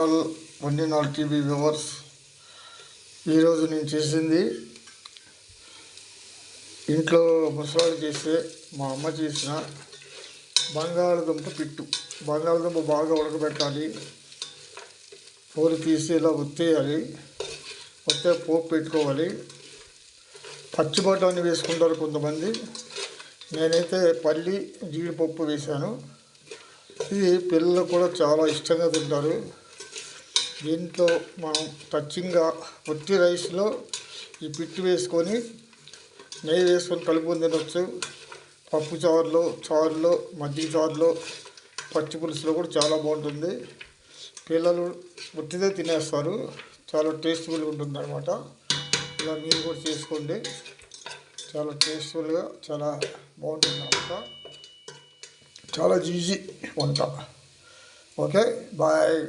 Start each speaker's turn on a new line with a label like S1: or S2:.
S1: వండినాల్ TV viewers, ఈరోజు నేను చేసింది ఇంట్లో ముసలాలు చేసే మా అమ్మ చేసిన బంగాళదుంప పిట్టు. బంగాళదుంప బాగా ఉడకబెట్టాలి, పూలు తీసి ఇలా ఒత్తేయాలి. ఒత్తే పోపు పెట్టుకోవాలి. పచ్చి బఠానీ వేసుకుంటారు కొంతమంది, నేనైతే పల్లి జీడిపప్పు వేశాను. ఇది పిల్లలు కూడా చాలా ఇష్టంగా తింటారు. దీంట్లో మనం టచ్చింగ్గా ఒట్టి రైస్లో ఈ పిట్టు వేసుకొని నెయ్యి వేసుకొని కలుపుకొని తినొచ్చు. పప్పు చారులో మజ్జిగ చారులో పచ్చి పులుసులో కూడా చాలా బాగుంటుంది. పిల్లలు ఒట్టిదే తినేస్తారు, చాలా టేస్ట్ఫుల్గా ఉంటుంది అనమాట. ఇలా మీరు కూడా చేసుకోండి, చాలా టేస్ట్ఫుల్గా చాలా బాగుంటుంది అనమాట. చాలా ఈజీ వంట. Okay, bye.